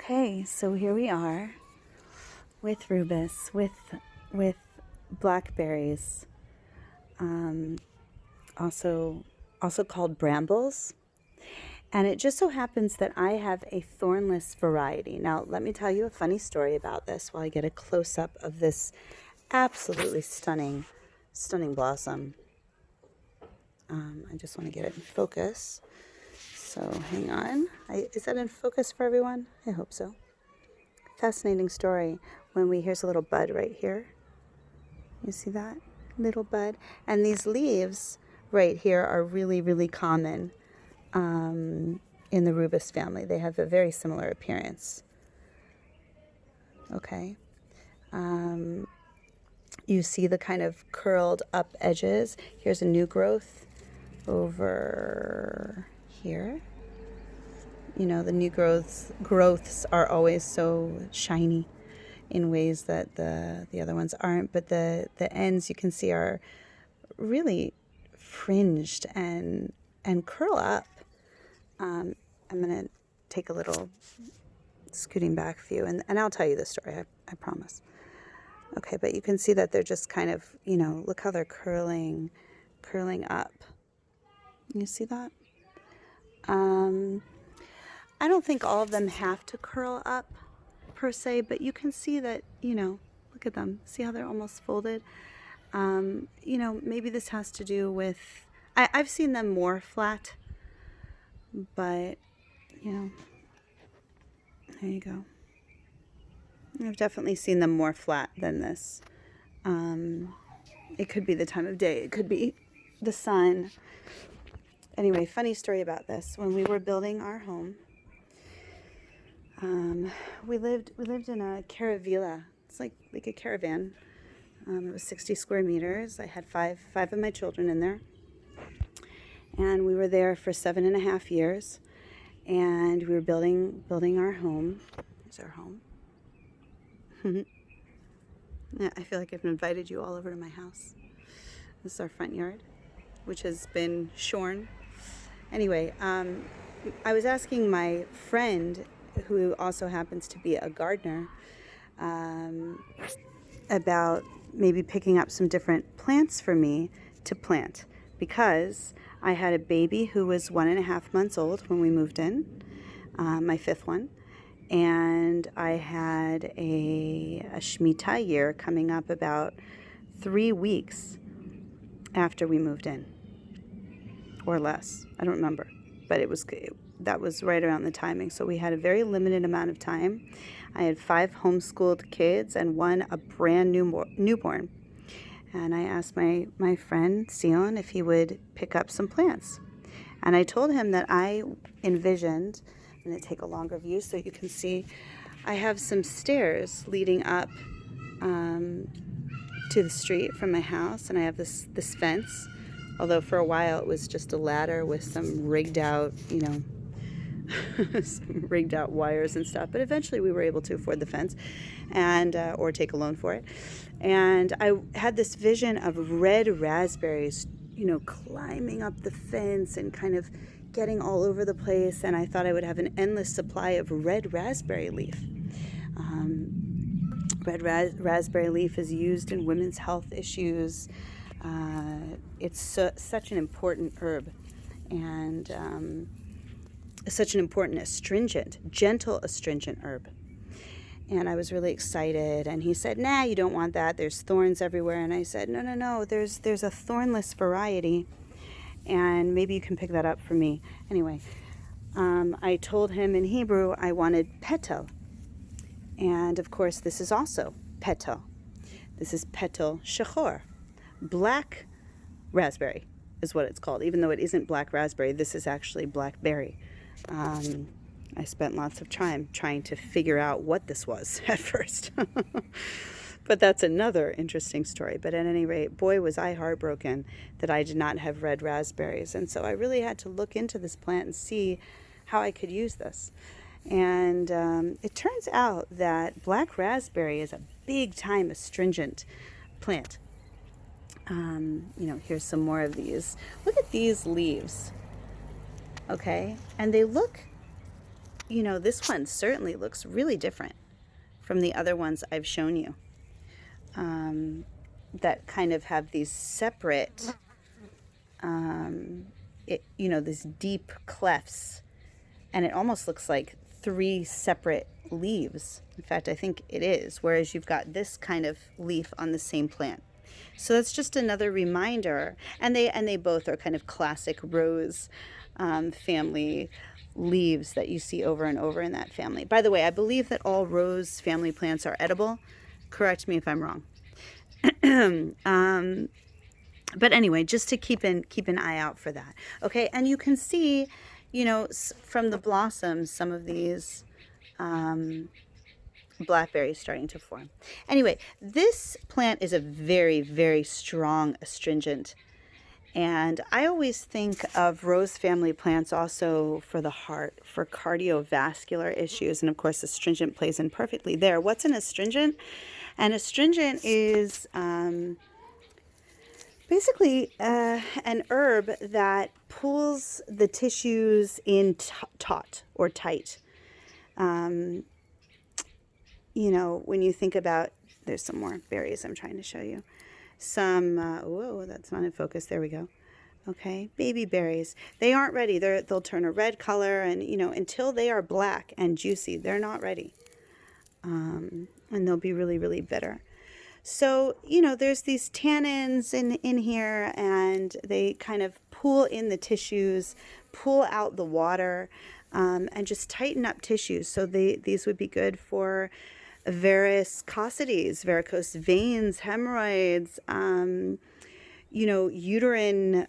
Okay, so here we are with rubus, with blackberries, um, also called brambles. And it just so happens that I have a thornless variety. Now, let me tell you a funny story about this while I get a close up of this absolutely stunning blossom. I just want to get it in focus. So hang on. Is that in focus for everyone? I hope so. Fascinating story. Here's a little bud right here. You see that little bud? And these leaves right here are really, really common in the rubus family. They have a very similar appearance. Okay. You see the kind of curled up edges. Here's a new growth over here. You know, the new growths are always so shiny in ways that the other ones aren't, but the ends you can see are really fringed and curl up. I'm going to take a little scooting back view, and I'll tell you the story, I promise. Okay, but you can see that they're just kind of, look how they're curling up. You see that? I don't think all of them have to curl up per se, but you can see that, look at them. See how they're almost folded? Maybe this has to do with, I've seen them more flat, but, there you go. I've definitely seen them more flat than this. It could be the time of day. It could be the sun. Anyway, funny story about this. When we were building our home, we lived in a caravilla. It's like a caravan. It was 60 square meters. I had five of my children in there, and we were there for 7.5 years. And we were building our home. Here's our home. Yeah, I feel like I've invited you all over to my house. This is our front yard, which has been shorn. Anyway, I was asking my friend, who also happens to be a gardener, about maybe picking up some different plants for me to plant, because I had a baby who was 1.5 months old when we moved in, my fifth one, and I had a Shemitah year coming up about 3 weeks after we moved in, or less. I don't remember, but that was right around the timing. So we had a very limited amount of time. I had 5 homeschooled kids and one a brand new newborn. And I asked my friend Sion if he would pick up some plants. And I told him that I envisioned, I'm going to take a longer view so you can see, I have some stairs leading up to the street from my house, and I have this fence. Although for a while it was just a ladder with some rigged out, some rigged out wires and stuff. But eventually we were able to afford the fence, and or take a loan for it. And I had this vision of red raspberries, climbing up the fence and kind of getting all over the place. And I thought I would have an endless supply of red raspberry leaf. Red raspberry leaf is used in women's health issues. It's such an important herb, and such an important gentle astringent herb. And I was really excited, and he said, "Nah, you don't want that. There's thorns everywhere." And I said, No. There's a thornless variety, and maybe you can pick that up for me. Anyway, I told him in Hebrew I wanted petal, and of course this is also petal. This is petal shachor. Black raspberry is what it's called, even though it isn't black raspberry. This is actually blackberry. I spent lots of time trying to figure out what this was at first. But that's another interesting story. But at any rate, boy, was I heartbroken that I did not have red raspberries. And so I really had to look into this plant and see how I could use this. And it turns out that black raspberry is a big-time astringent plant. Here's some more of these. Look at these leaves. Okay, and they look this one certainly looks really different from the other ones I've shown you, that kind of have these separate, these deep clefts, and it almost looks like three separate leaves. In fact, I think it is, whereas you've got this kind of leaf on the same plant. So that's just another reminder, and they both are kind of classic rose family leaves that you see over and over in that family. By the way, I believe that all rose family plants are edible. Correct me if I'm wrong. But anyway, just to keep an eye out for that. Okay, and you can see, from the blossoms, some of these blackberries starting to form. Anyway, this plant is a very, very strong astringent. And I always think of rose family plants also for the heart, for cardiovascular issues. And of course, astringent plays in perfectly there. What's an astringent? An astringent is basically an herb that pulls the tissues in taut or tight. When you think about, there's some more berries I'm trying to show you. Some, whoa, that's not in focus. There we go. Okay, baby berries. They aren't ready. They'll turn a red color, and, until they are black and juicy, they're not ready. And they'll be really, really bitter. So, there's these tannins in here, and they kind of pull in the tissues, pull out the water, and just tighten up tissues. So these would be good for varicosities, varicose veins, hemorrhoids, uterine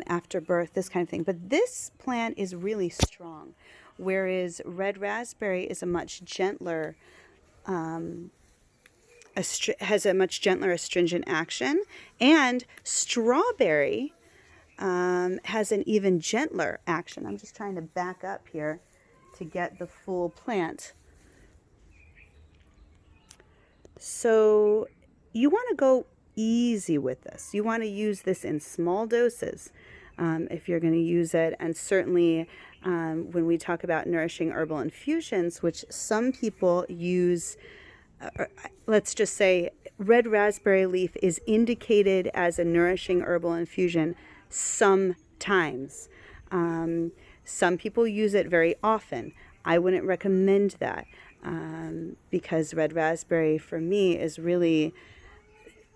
after birth, this kind of thing. But this plant is really strong, whereas red raspberry is a much gentler, has a much gentler astringent action, and strawberry has an even gentler action. I'm just trying to back up here to get the full plant. So you want to go easy with this. You want to use this in small doses if you're going to use it. And certainly when we talk about nourishing herbal infusions, which some people use, let's just say red raspberry leaf is indicated as a nourishing herbal infusion sometimes. Some people use it very often. I wouldn't recommend that because red raspberry for me is really,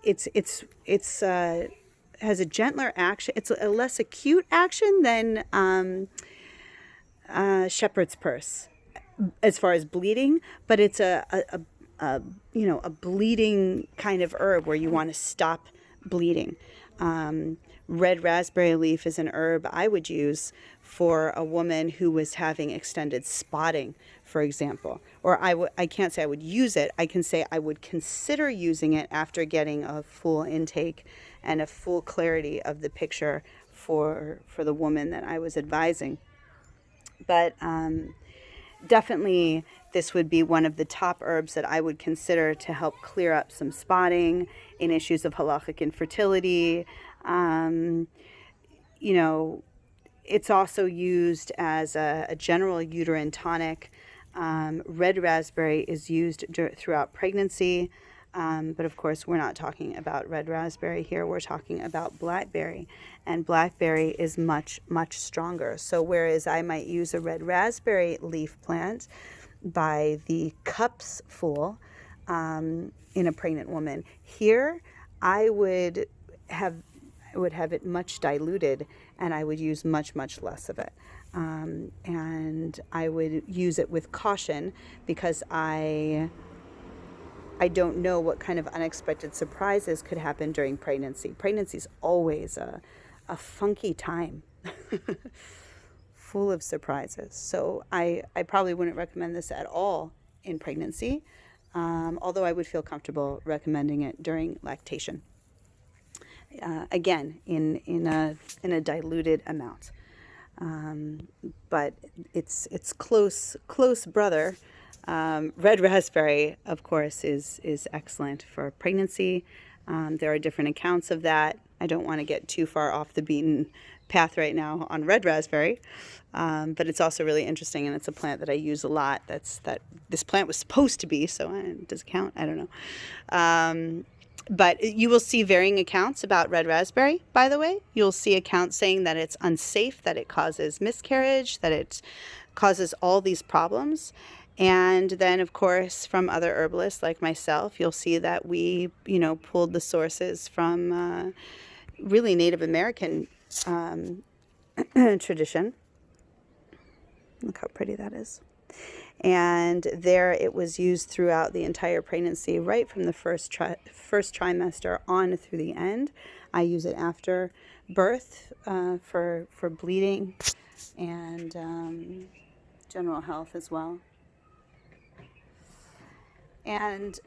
it's has a gentler action. It's a less acute action than shepherd's purse as far as bleeding, but it's a bleeding kind of herb where you want to stop bleeding. Red raspberry leaf is an herb I would use for a woman who was having extended spotting, for example. Or I can't say I would use it. I can say I would consider using it after getting a full intake and a full clarity of the picture for the woman that I was advising. But definitely this would be one of the top herbs that I would consider to help clear up some spotting in issues of halachic infertility. It's also used as a general uterine tonic. Red raspberry is used throughout pregnancy, but of course we're not talking about red raspberry here. We're talking about blackberry, and blackberry is much, much stronger. So whereas I might use a red raspberry leaf plant by the cups full in a pregnant woman, here I would have it much diluted, and I would use much, much less of it. And I would use it with caution because I don't know what kind of unexpected surprises could happen during pregnancy. Pregnancy is always a funky time, full of surprises. So I probably wouldn't recommend this at all in pregnancy, although I would feel comfortable recommending it during lactation. Again, in a diluted amount, but it's close brother. Red raspberry, of course, is excellent for pregnancy. There are different accounts of that. I don't want to get too far off the beaten path right now on red raspberry, but it's also really interesting, and it's a plant that I use a lot. That this plant was supposed to be, so does it count? I don't know. But you will see varying accounts about red raspberry, by the way. You'll see accounts saying that it's unsafe, that it causes miscarriage, that it causes all these problems. And then, of course, from other herbalists like myself, you'll see that we, pulled the sources from really Native American tradition. Look how pretty that is. And there it was used throughout the entire pregnancy, right from the first trimester on through the end. I use it after birth for bleeding and general health as well. And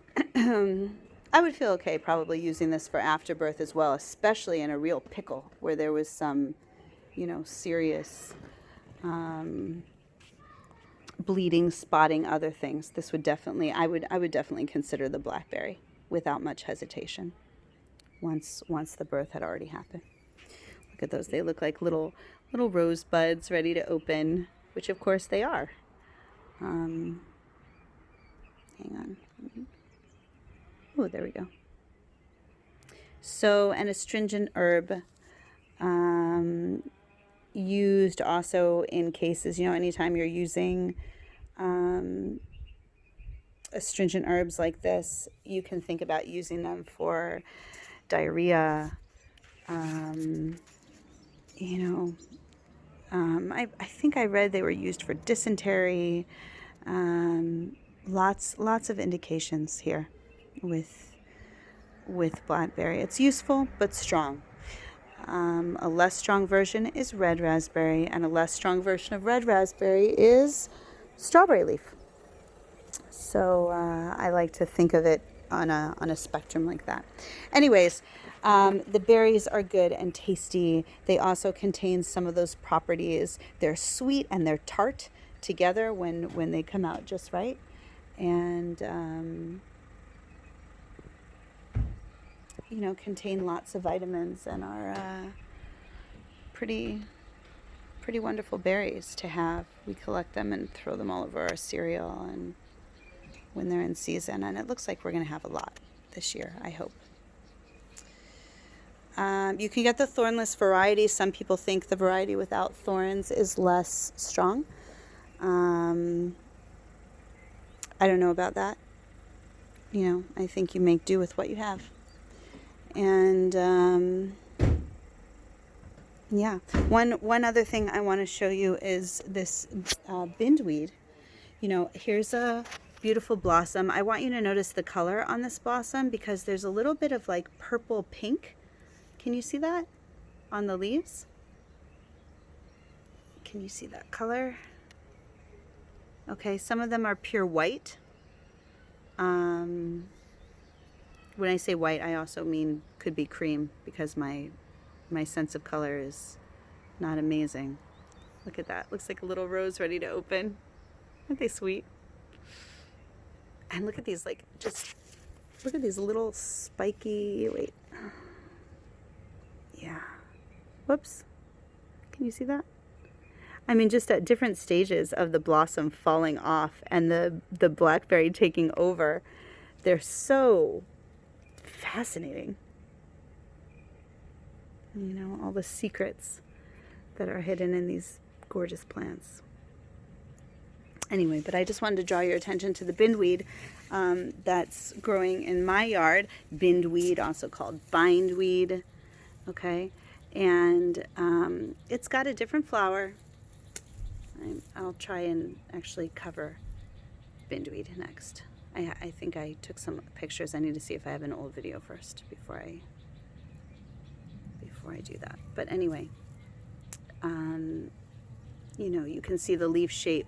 I would feel okay probably using this for afterbirth as well, especially in a real pickle where there was some, serious bleeding, spotting, other things. This would definitely, I would definitely consider the blackberry without much hesitation once the birth had already happened. Look at those. They look like little rosebuds ready to open, which of course they are. Hang on. Oh, there we go. So, an astringent herb used also in cases, anytime you're using astringent herbs like this, you can think about using them for diarrhea. I think I read they were used for dysentery. Lots of indications here with blackberry. It's useful but strong. A less strong version is red raspberry, and a less strong version of red raspberry is strawberry leaf. So I like to think of it on a spectrum like that. Anyways, the berries are good and tasty. They also contain some of those properties. They're sweet and they're tart together when they come out just right. And contain lots of vitamins and are pretty wonderful berries to have. We collect them and throw them all over our cereal and when they're in season, and it looks like we're going to have a lot this year, I hope. You can get the thornless variety. Some people think the variety without thorns is less strong. I don't know about that. I think you make do with what you have. And one other thing I want to show you is this bindweed. Here's a beautiful blossom. I want you to notice the color on this blossom because there's a little bit of like purple pink. Can you see that on the leaves? Can you see that color? Okay, some of them are pure white. When I say white, I also mean could be cream because my sense of color is not amazing. Look at that. Looks like a little rose ready to open. Aren't they sweet? And look at these, look at these little spiky, wait. Yeah. Whoops. Can you see that? I mean, just at different stages of the blossom falling off and the blackberry taking over, they're so fascinating. All the secrets that are hidden in these gorgeous plants. Anyway, but I just wanted to draw your attention to the bindweed that's growing in my yard. Bindweed, also called bindweed. Okay, and it's got a different flower. I'll try and actually cover bindweed next. I think I took some pictures. I need to see if I have an old video first before I do that. But anyway, you can see the leaf shape.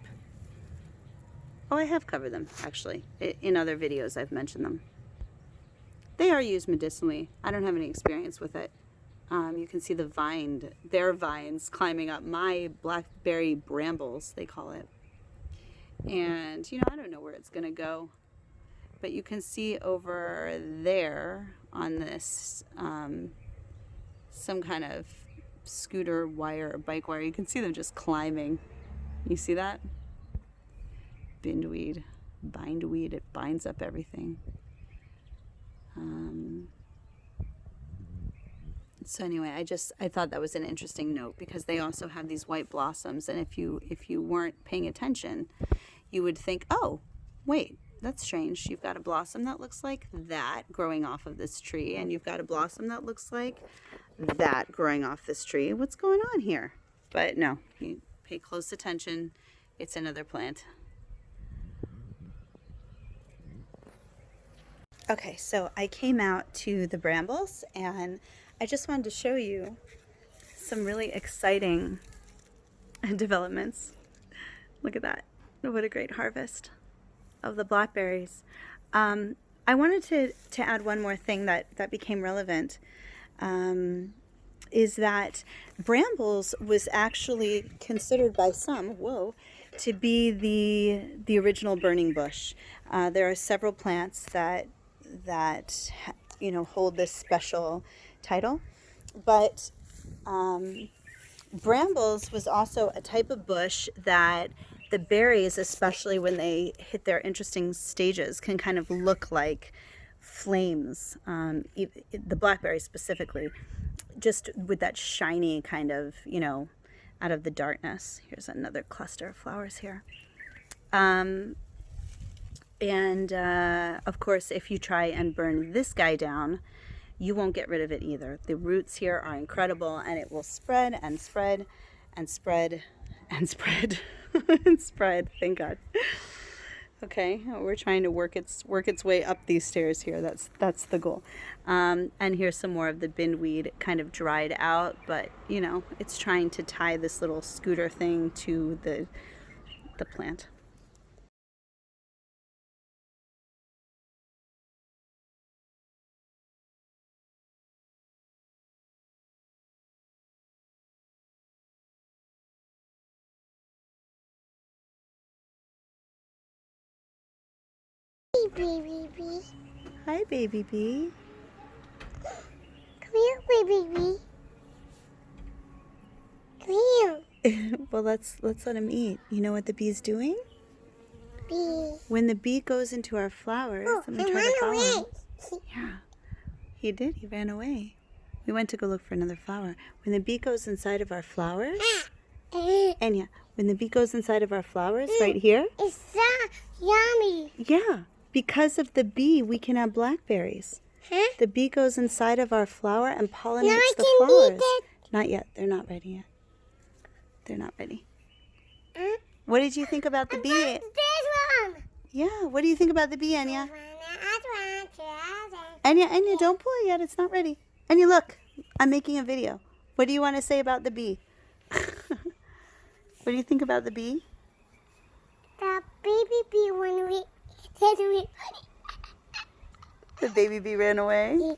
Oh, I have covered them, actually. In other videos, I've mentioned them. They are used medicinally. I don't have any experience with it. You can see their vines climbing up my blackberry brambles, they call it. And, I don't know where it's going to go. But you can see over there on this some kind of scooter wire or bike wire. You can see them just climbing. You see that? Bindweed, bindweed, it binds up everything. So anyway, I thought that was an interesting note, because they also have these white blossoms, and if you weren't paying attention, you would think, oh, wait, that's strange. You've got a blossom that looks like that growing off of this tree, and you've got a blossom that looks like that growing off this tree. What's going on here? But no, you pay close attention. It's another plant. Okay, so I came out to the brambles, and I just wanted to show you some really exciting developments. Look at that. What a great harvest of the blackberries. I wanted to add one more thing that became relevant, is that brambles was actually considered by some, to be the original burning bush. There are several plants that hold this special title, but brambles was also a type of bush that the berries, especially when they hit their interesting stages, can kind of look like flames. The blackberry specifically, just with that shiny kind of, out of the darkness. Here's another cluster of flowers here. And of course, if you try and burn this guy down, you won't get rid of it either. The roots here are incredible, and it will spread and spread and spread and spread and spread. Thank God. Okay, we're trying to work its way up these stairs here. That's the goal. And here's some more of the bindweed, kind of dried out, but it's trying to tie this little scooter thing to the plant. Baby bee. Hi, baby bee. Come here, baby bee. Come here. Well, let's let him eat. You know what the bee's doing? Bee. When the bee goes into our flowers, Oh, let me he try to ran follow him. away. Yeah, he did. He ran away. We went to go look for another flower. When the bee goes inside of our flowers, Enya, when the bee goes inside of our flowers right here, It's so yummy. yeah, because of the bee, we can have blackberries. Huh? The bee goes inside of our flower and pollinates Now I the can flowers. eat it. Not yet. They're not ready yet. They're not ready. Huh? What did you think about the I bee? want this one. Yeah, what do you think about the bee, Enya? I Enya, don't pull it yet. It's not ready. Enya, look. I'm making a video. What do you want to say about the bee? What do you think about the bee? The baby bee when we The baby bee ran away.